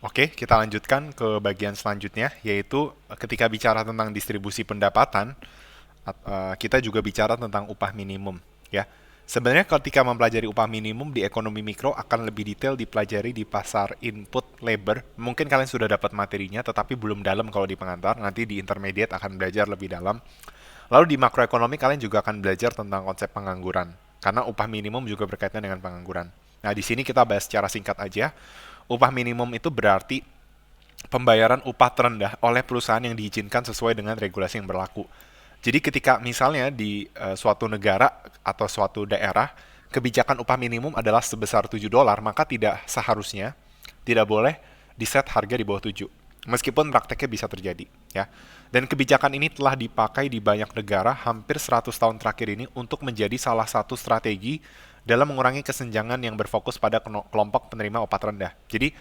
Oke, kita lanjutkan ke bagian selanjutnya, yaitu ketika bicara tentang distribusi pendapatan, kita juga bicara tentang upah minimum, ya. Sebenarnya ketika mempelajari upah minimum di ekonomi mikro akan lebih detail dipelajari di pasar input labor. Mungkin kalian sudah dapat materinya, tetapi belum dalam kalau di pengantar. Nanti di intermediate akan belajar lebih dalam. Lalu di makroekonomi kalian juga akan belajar tentang konsep pengangguran, karena upah minimum juga berkaitan dengan pengangguran. Nah, di sini kita bahas secara singkat aja. Upah minimum itu berarti pembayaran upah terendah oleh perusahaan yang diizinkan sesuai dengan regulasi yang berlaku. Jadi ketika misalnya di suatu negara atau suatu daerah kebijakan upah minimum adalah sebesar $7, maka tidak seharusnya tidak boleh di-set harga di bawah 7. Meskipun prakteknya bisa terjadi, ya. Dan kebijakan ini telah dipakai di banyak negara hampir 100 tahun terakhir ini untuk menjadi salah satu strategi dalam mengurangi kesenjangan yang berfokus pada kelompok penerima upah terendah. Jadi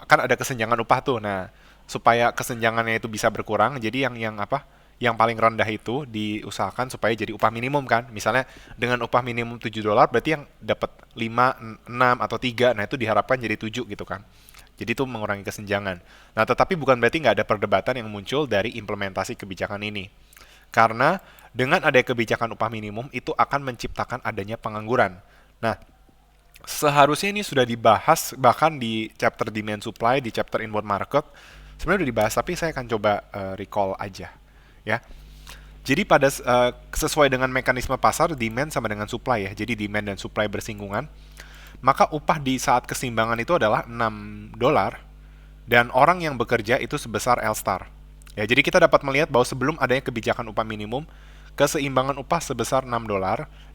kan ada kesenjangan upah tuh. Nah, supaya kesenjangannya itu bisa berkurang, jadi yang apa? Yang paling rendah itu diusahakan supaya jadi upah minimum kan. Misalnya dengan upah minimum $7 berarti yang dapat 5, 6 atau 3. Nah, itu diharapkan jadi 7 gitu kan. Jadi itu mengurangi kesenjangan. Nah, tetapi bukan berarti nggak ada perdebatan yang muncul dari implementasi kebijakan ini. Karena dengan adanya kebijakan upah minimum itu akan menciptakan adanya pengangguran. Nah, seharusnya ini sudah dibahas bahkan di chapter demand supply, di chapter inward market. Sebenarnya sudah dibahas, tapi saya akan coba recall aja, ya. Jadi sesuai dengan mekanisme pasar, demand sama dengan supply ya. Jadi demand dan supply bersinggungan. Maka upah di saat keseimbangan itu adalah $6 dan orang yang bekerja itu sebesar L star. Ya, jadi kita dapat melihat bahwa sebelum adanya kebijakan upah minimum, keseimbangan upah sebesar $6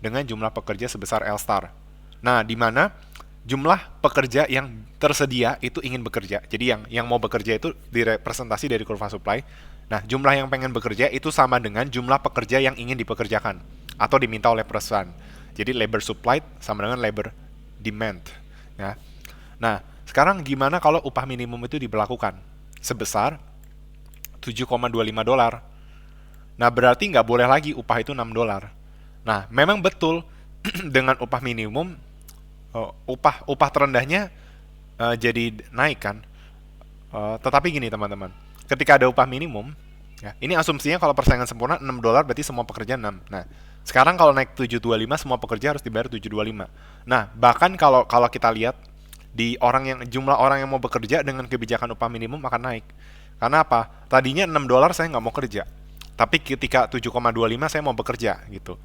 dengan jumlah pekerja sebesar L star. Nah, di mana jumlah pekerja yang tersedia itu ingin bekerja. Jadi yang mau bekerja itu direpresentasi dari kurva supply. Nah, jumlah yang pengen bekerja itu sama dengan jumlah pekerja yang ingin dipekerjakan atau diminta oleh perusahaan. Jadi labor supply sama dengan labor demand. Ya. Nah, sekarang gimana kalau upah minimum itu diberlakukan sebesar $7,25? Nah, berarti nggak boleh lagi upah itu $6. Nah, memang betul dengan upah minimum upah terendahnya jadi naik kan. Tetapi gini teman-teman, ketika ada upah minimum, ya, ini asumsinya kalau persaingan sempurna $6 berarti semua pekerja 6. Nah, sekarang kalau naik 725 semua pekerja harus dibayar 725. Nah, bahkan kalau kalau kita lihat di jumlah orang yang mau bekerja dengan kebijakan upah minimum akan naik. Karena apa? Tadinya $6 saya nggak mau kerja. Tapi ketika 7,25 saya mau bekerja gitu.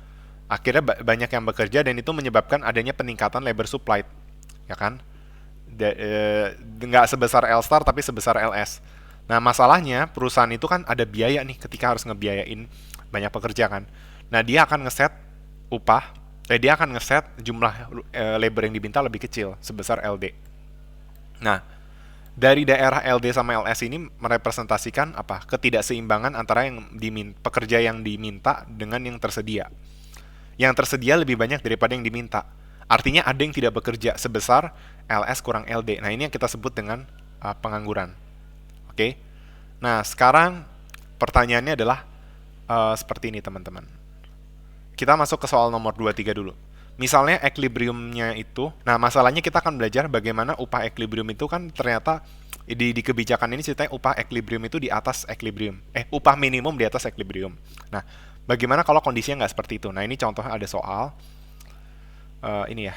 Akhirnya banyak yang bekerja dan itu menyebabkan adanya peningkatan labor supply, ya kan? Nggak sebesar L star tapi sebesar LS. Nah, masalahnya perusahaan itu kan ada biaya nih ketika harus ngebiayain banyak pekerja kan. Nah, dia akan ngeset upah, dia akan ngeset jumlah labor yang diminta lebih kecil sebesar LD. Nah, dari daerah LD sama LS ini merepresentasikan apa? Ketidakseimbangan antara pekerja yang diminta dengan yang tersedia. Yang tersedia lebih banyak daripada yang diminta. Artinya ada yang tidak bekerja sebesar LS kurang LD. Nah, ini yang kita sebut dengan pengangguran. Oke. Nah, sekarang pertanyaannya adalah seperti ini, teman-teman. Kita masuk ke soal nomor 23 dulu. Misalnya equilibriumnya itu, nah masalahnya kita akan belajar bagaimana upah equilibrium itu kan ternyata di kebijakan ini ceritanya upah equilibrium itu di atas equilibrium. Upah minimum di atas equilibrium. Nah, bagaimana kalau kondisinya nggak seperti itu? Nah, ini contohnya ada soal ini ya.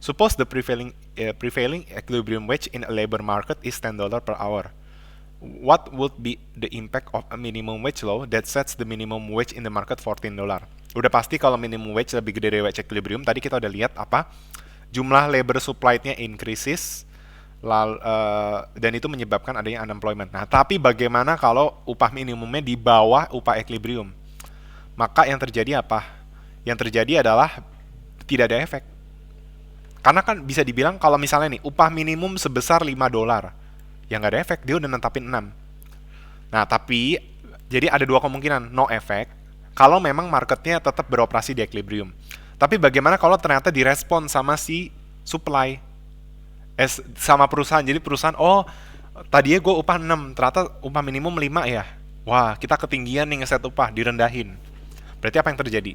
Suppose the prevailing equilibrium wage in a labor market is $10 per hour. What would be the impact of a minimum wage law that sets the minimum wage in the market $14? Udah pasti kalau minimum wage lebih gede dari wage equilibrium. Tadi kita udah lihat apa? Jumlah labor supply-nya increases dan itu menyebabkan adanya unemployment. Nah, tapi bagaimana kalau upah minimumnya di bawah upah equilibrium? Maka yang terjadi apa? Yang terjadi adalah tidak ada efek. Karena kan bisa dibilang kalau misalnya nih upah minimum sebesar $5, ya nggak ada efek, dia udah netapin 6. Nah, tapi jadi ada dua kemungkinan, no efek kalau memang marketnya tetap beroperasi di equilibrium. Tapi bagaimana kalau ternyata direspon sama si supply, sama perusahaan. Jadi perusahaan, oh tadinya gue upah 6, ternyata upah minimum 5 ya. Wah, kita ketinggian nih ngeset upah, direndahin. Berarti apa yang terjadi?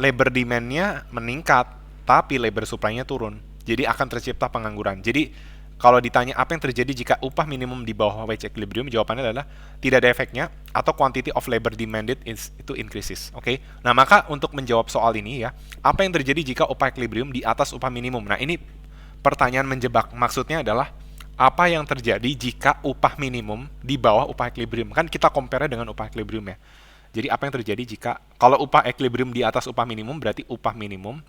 Labor demand-nya meningkat, tapi labor supply-nya turun. Jadi akan tercipta pengangguran. Jadi Kalau ditanya apa yang terjadi jika upah minimum di bawah wage equilibrium, jawabannya adalah tidak ada efeknya atau quantity of labor demanded itu increases. Oke. Nah, maka untuk menjawab soal ini ya, apa yang terjadi jika upah equilibrium di atas upah minimum? Nah, ini pertanyaan menjebak. Maksudnya adalah apa yang terjadi jika upah minimum di bawah upah equilibrium? Kan kita compare dengan upah equilibrium ya. Jadi apa yang terjadi jika kalau upah equilibrium di atas upah minimum berarti upah minimum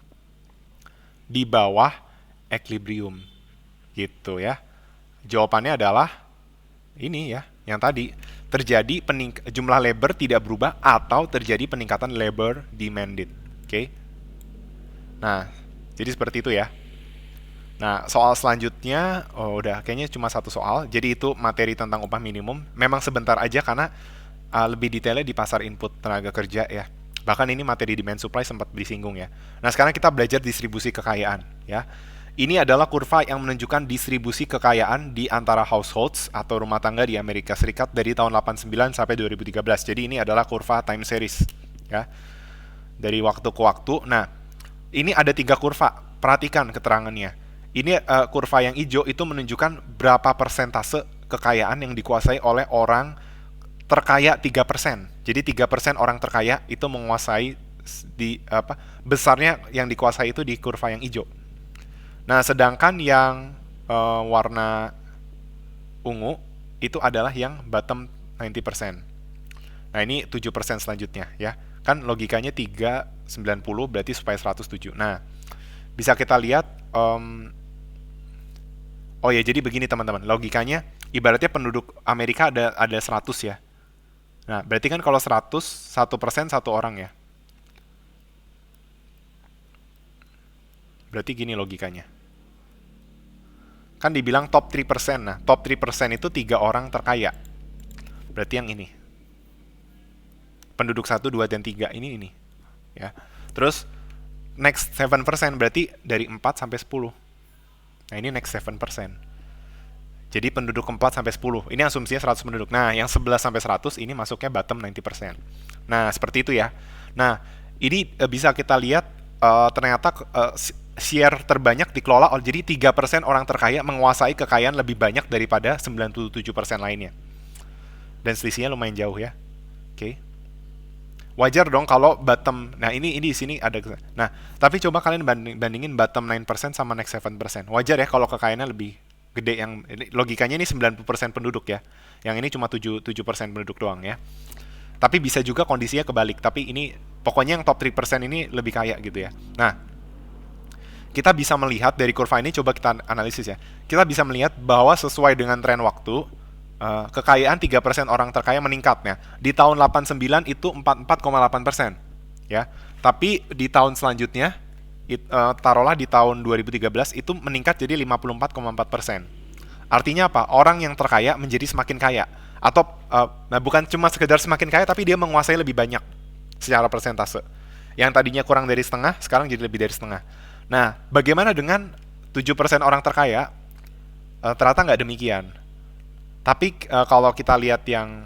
di bawah equilibrium gitu ya. Jawabannya adalah ini ya, yang tadi terjadi jumlah labor tidak berubah atau terjadi peningkatan labor demanded. Oke. Nah, jadi seperti itu ya. Nah, soal selanjutnya, oh udah kayaknya cuma satu soal. Jadi itu materi tentang upah minimum. Memang sebentar aja karena lebih detailnya di pasar input tenaga kerja ya. Bahkan ini materi demand supply sempat disinggung ya. Nah, sekarang kita belajar distribusi kekayaan ya. Ini adalah kurva yang menunjukkan distribusi kekayaan di antara households atau rumah tangga di Amerika Serikat dari tahun 89 sampai 2013. Jadi ini adalah kurva time series ya. Dari waktu ke waktu. Nah, ini ada 3 kurva. Perhatikan keterangannya. Ini kurva yang hijau itu menunjukkan berapa persentase kekayaan yang dikuasai oleh orang terkaya 3%. Jadi 3% orang terkaya itu menguasai besarnya yang dikuasai itu di kurva yang hijau. Nah, sedangkan yang warna ungu itu adalah yang bottom 90%. Nah, ini 7% selanjutnya ya. Kan logikanya 390 berarti supaya 107. Nah, bisa kita lihat oh ya, jadi begini teman-teman. Logikanya ibaratnya penduduk Amerika ada 100 ya. Nah, berarti kan kalau 100, 1% satu orang ya. Berarti gini logikanya. Kan dibilang top 3%. Nah, top 3% itu 3 orang terkaya. Berarti yang ini. Penduduk 1, 2, dan 3 ini. Ya. Terus next 7% berarti dari 4 sampai 10. Nah, ini next 7%. Jadi penduduk 4 sampai 10. Ini asumsinya 100 penduduk. Nah, yang 11 sampai 100 ini masuknya bottom 90%. Nah, seperti itu ya. Nah, ini bisa kita lihat ternyata share terbanyak dikelola oleh, jadi 3% orang terkaya menguasai kekayaan lebih banyak daripada 97% lainnya. Dan selisihnya lumayan jauh ya. Oke. Wajar dong kalau bottom. Nah, ini di sini ada. Nah, tapi coba kalian bandingin bottom 9% sama next 7%. Wajar ya kalau kekayaannya lebih gede. Yang logikanya ini 90% penduduk ya. Yang ini cuma 7% penduduk doang ya. Tapi bisa juga kondisinya kebalik. Tapi ini pokoknya yang top 3% ini lebih kaya gitu ya. Nah, kita bisa melihat dari kurva ini, coba kita analisis ya. Kita bisa melihat bahwa sesuai dengan tren waktu, kekayaan 3% orang terkaya meningkatnya. Di tahun 89 itu 44,8%. Ya. Tapi di tahun selanjutnya, taruhlah di tahun 2013 itu meningkat jadi 54,4%. Artinya apa? Orang yang terkaya menjadi semakin kaya. Atau bukan cuma sekedar semakin kaya, tapi dia menguasai lebih banyak secara persentase. Yang tadinya kurang dari setengah, sekarang jadi lebih dari setengah. Nah, bagaimana dengan 7% orang terkaya? Ternyata nggak demikian. Tapi kalau kita lihat yang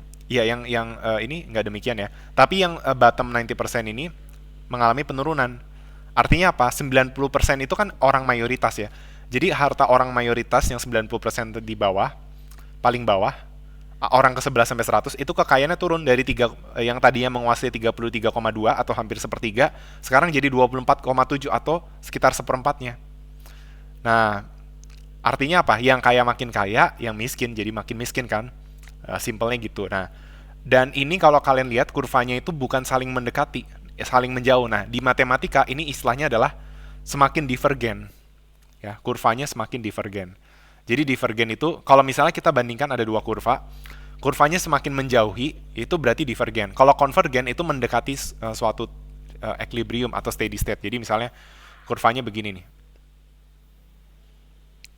ini nggak demikian ya. Tapi yang bottom 90% ini mengalami penurunan. Artinya apa? 90% itu kan orang mayoritas ya. Jadi harta orang mayoritas yang 90% di bawah, paling bawah, orang ke 11 sampai 100 itu kekayaannya turun dari yang tadinya menguasai 33,2 atau hampir sepertiga, sekarang jadi 24,7 atau sekitar seperempatnya. Nah, artinya apa? Yang kaya makin kaya, yang miskin jadi makin miskin kan? Simpelnya gitu. Nah, dan ini kalau kalian lihat kurvanya itu bukan saling mendekati, saling menjauh. Nah, di matematika ini istilahnya adalah semakin divergen. Ya, kurvanya semakin divergen. Jadi divergen itu kalau misalnya kita bandingkan ada dua kurva, kurvanya semakin menjauhi itu berarti divergen. Kalau konvergen itu mendekati suatu equilibrium atau steady state. Jadi misalnya kurvanya begini nih.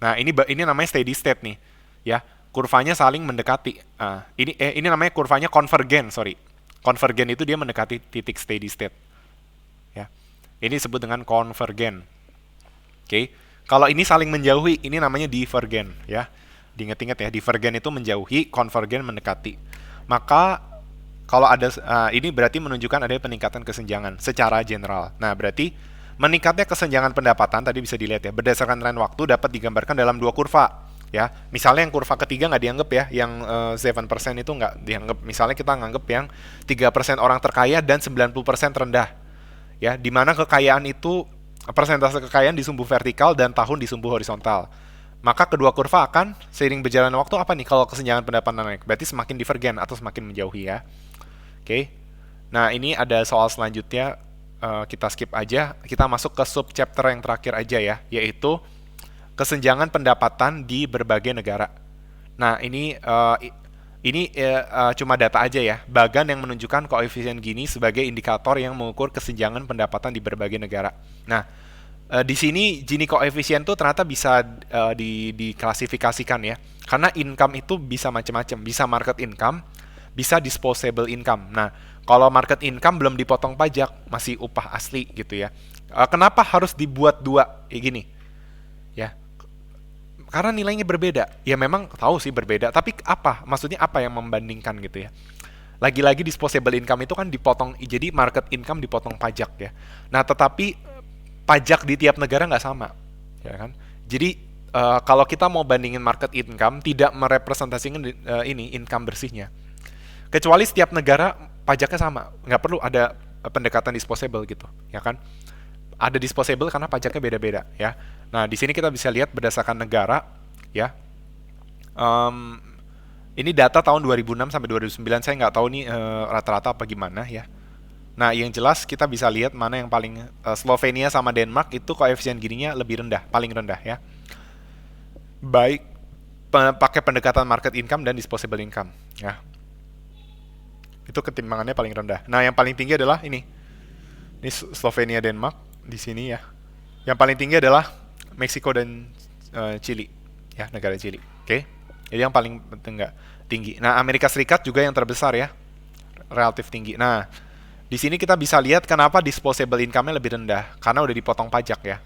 Nah, ini namanya steady state nih, ya. Kurvanya saling mendekati. Ini namanya kurvanya konvergen, sorry. Konvergen itu dia mendekati titik steady state. Ya. Ini disebut dengan konvergen. Oke. Kalau ini saling menjauhi, ini namanya divergen, ya. Diingat-ingat ya, divergen itu menjauhi, konvergen mendekati. Maka kalau ada ini berarti menunjukkan ada peningkatan kesenjangan secara general. Nah, berarti meningkatnya kesenjangan pendapatan tadi bisa dilihat ya, berdasarkan tren waktu dapat digambarkan dalam dua kurva. ya. Misalnya yang kurva ketiga nggak dianggap ya, yang 7% itu nggak dianggap. Misalnya kita nganggap yang 3% orang terkaya dan 90% rendah, ya, di mana kekayaan itu persentase kekayaan disumbu vertikal dan tahun disumbu horizontal. Maka kedua kurva akan seiring berjalannya waktu apa nih kalau kesenjangan pendapatan naik? Berarti semakin divergen atau semakin menjauhi ya. Oke. Nah, ini ada soal selanjutnya, kita skip aja. Kita masuk ke sub chapter yang terakhir aja ya, yaitu kesenjangan pendapatan di berbagai negara. Nah, ini cuma data aja ya. Bagan yang menunjukkan koefisien Gini sebagai indikator yang mengukur kesenjangan pendapatan di berbagai negara. Nah, di sini Gini koefisien tuh ternyata bisa diklasifikasikan ya. Karena income itu bisa macam-macam, bisa market income, bisa disposable income. Nah, kalau market income belum dipotong pajak, masih upah asli gitu ya. Kenapa harus dibuat dua kayak gini? Ya, karena nilainya berbeda. Ya memang tahu sih berbeda, tapi apa? Maksudnya apa yang membandingkan gitu ya? Lagi-lagi disposable income itu kan dipotong, jadi market income dipotong pajak ya. Nah, tetapi pajak di tiap negara nggak sama, ya kan? Jadi kalau kita mau bandingin market income, tidak merepresentasikan ini income bersihnya. Kecuali setiap negara pajaknya sama, nggak perlu ada pendekatan disposable gitu, ya kan? Ada disposable karena pajaknya beda-beda, ya. Nah, di sini kita bisa lihat berdasarkan negara, ya. Em, ini data tahun 2006 sampai 2009, saya nggak tahu nih rata-rata apa gimana ya. Nah, yang jelas kita bisa lihat mana yang paling Slovenia sama Denmark itu koefisien Gininya lebih rendah, paling rendah ya. Baik pakai pendekatan market income dan disposable income, ya. Itu ketimbangannya paling rendah. Nah, yang paling tinggi adalah ini. Ini Slovenia Denmark di sini ya. Yang paling tinggi adalah Meksiko dan Chili, ya, negara Chili. Oke. Jadi yang paling enggak tinggi. Nah, Amerika Serikat juga yang terbesar ya, relatif tinggi. Nah, di sini kita bisa lihat kenapa disposable income-nya lebih rendah, karena udah dipotong pajak ya.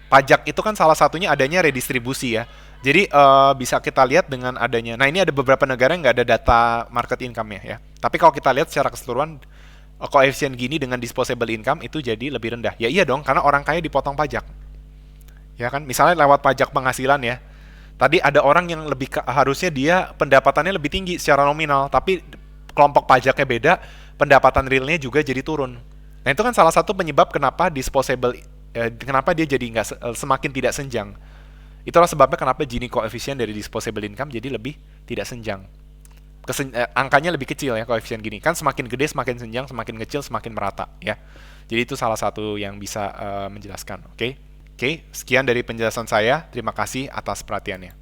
Pajak itu kan salah satunya adanya redistribusi ya. Jadi bisa kita lihat dengan adanya. Nah, ini ada beberapa negara yang nggak ada data market income-nya ya. Tapi kalau kita lihat secara keseluruhan, koefisien Gini dengan disposable income itu jadi lebih rendah. Ya iya dong, karena orang kaya dipotong pajak. Ya kan? Misalnya lewat pajak penghasilan ya. Tadi ada orang yang harusnya dia pendapatannya lebih tinggi secara nominal, tapi kelompok pajaknya beda, pendapatan realnya juga jadi turun. Nah, itu kan salah satu penyebab kenapa disposable, kenapa dia jadi nggak semakin tidak senjang. Itulah sebabnya kenapa Gini koefisien dari disposable income jadi lebih tidak senjang. Angkanya lebih kecil ya koefisien Gini. Kan semakin gede semakin senjang, semakin kecil semakin merata ya. Jadi itu salah satu yang bisa menjelaskan. Oke, sekian dari penjelasan saya. Terima kasih atas perhatiannya.